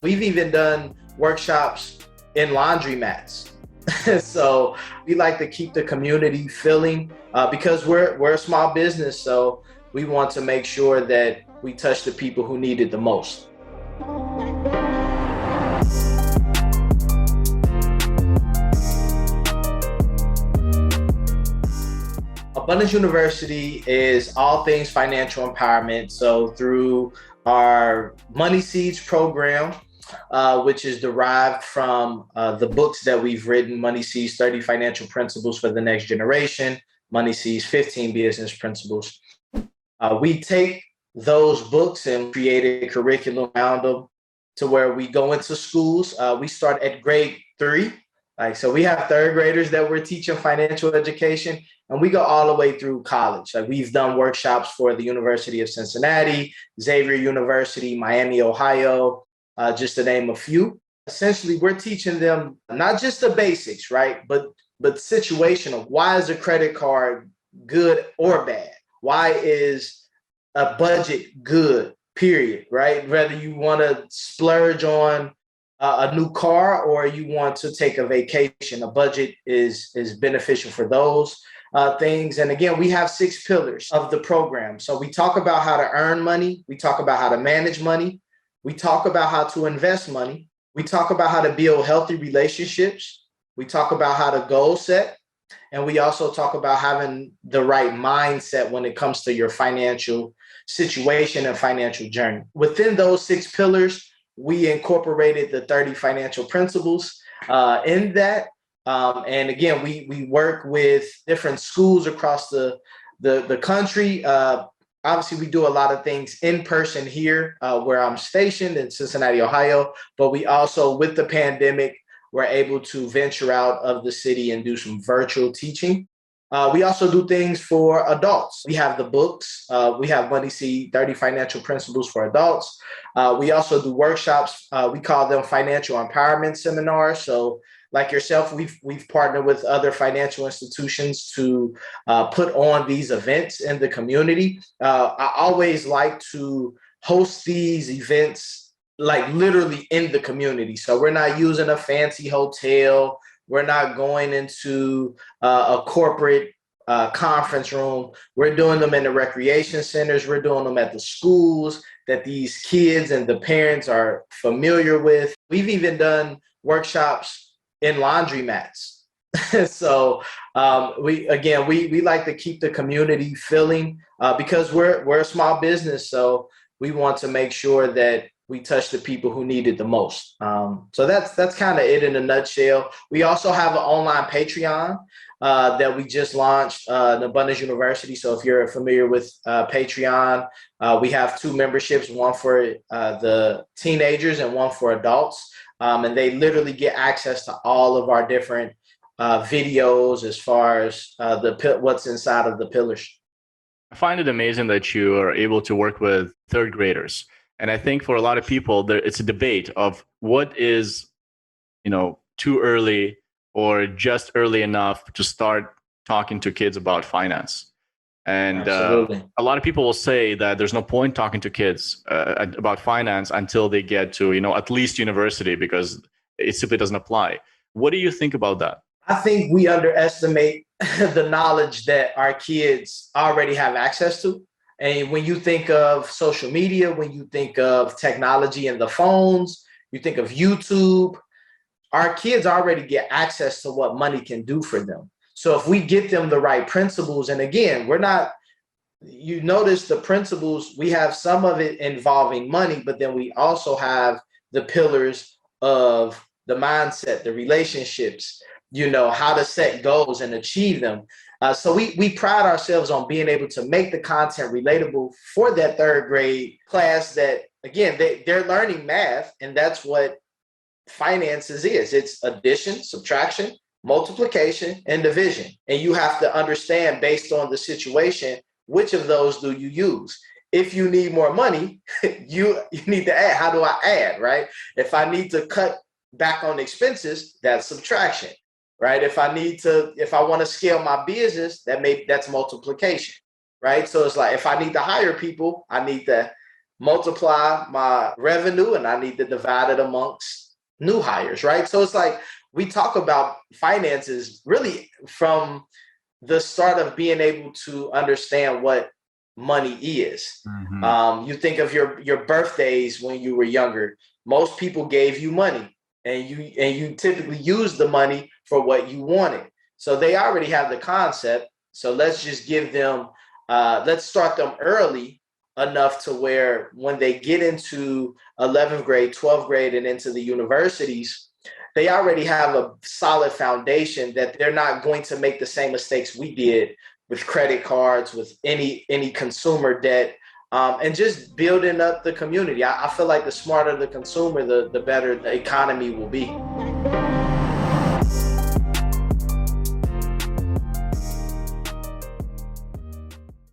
We've even done workshops in laundromats. So we like to keep the community feeling because we're a small business. So we want to make sure that we touch the people who need it the most. Abundance University is all things financial empowerment. So through our Money Seeds program, which is derived from the books that we've written, Money Seeds 30 Financial Principles for the Next Generation, Money Seeds 15 Business Principles. We take those books and create a curriculum around them to where we go into schools. We start at grade 3. So we have third graders that we're teaching financial education, and we go all the way through college. Like we've done workshops for the University of Cincinnati, Xavier University, Miami, Ohio, just to name a few. Essentially, we're teaching them not just the basics, right? But situational. Why is a credit card good or bad? Why is a budget good, period, right? Whether you want to splurge on a new car or you want to take a vacation, a budget is beneficial for those things. And again, we have 6 pillars of the program. So we talk about how to earn money. We talk about how to manage money. We talk about how to invest money. We talk about how to build healthy relationships. We talk about how to goal set. And we also talk about having the right mindset when it comes to your financial situation and financial journey. Within those 6 pillars, we incorporated the 30 financial principles in that. And again, we work with different schools across the country. Obviously, we do a lot of things in person here where I'm stationed in Cincinnati, Ohio. But we also, with the pandemic, we're able to venture out of the city and do some virtual teaching. We also do things for adults. We have the books. We have Money Seed 30 Financial Principles for Adults. We also do workshops. We call them financial empowerment seminars. So like yourself, we've partnered with other financial institutions to put on these events in the community. I always like to host these events like literally in the community. So we're not using a fancy hotel. We're not going into a corporate conference room. We're doing them in the recreation centers. We're doing them at the schools that these kids and the parents are familiar with. We've even done workshops in laundromats. So we like to keep the community feeling because we're a small business. So we want to make sure that we touch the people who need it the most. So that's kind of it in a nutshell. We also have an online Patreon that we just launched in Abundance University. So if you're familiar with Patreon, we have 2 memberships, one for the teenagers and one for adults. And they literally get access to all of our different videos as far as what's inside of the pillars. I find it amazing that you are able to work with third graders. And I think for a lot of people, it's a debate of what is, too early or just early enough to start talking to kids about finance. And a lot of people will say that there's no point talking to kids about finance until they get to, at least university, because it simply doesn't apply. What do you think about that? I think we underestimate the knowledge that our kids already have access to. And when you think of social media, when you think of technology and the phones, you think of YouTube, our kids already get access to what money can do for them. So if we get them the right principles, and again, you notice the principles, we have some of it involving money, but then we also have the pillars of the mindset, the relationships, how to set goals and achieve them. So we pride ourselves on being able to make the content relatable for that third grade class that, again, they're learning math, and that's what finances is. It's addition, subtraction, multiplication, and division. And you have to understand based on the situation, which of those do you use? If you need more money, you need to add. How do I add, right? If I need to cut back on expenses, that's subtraction. Right? If I want to scale my business, that's multiplication, right? So it's like, if I need to hire people, I need to multiply my revenue, and I need to divide it amongst new hires, right? So it's like we talk about finances really from the start of being able to understand what money is. Mm-hmm. You think of your birthdays when you were younger. Most people gave you money, and you typically used the money for what you wanted. So they already have the concept. So let's just give them, let's start them early enough to where when they get into 11th grade, 12th grade, and into the universities, they already have a solid foundation that they're not going to make the same mistakes we did with credit cards, with any consumer debt, and just building up the community. I feel like the smarter the consumer, the better the economy will be.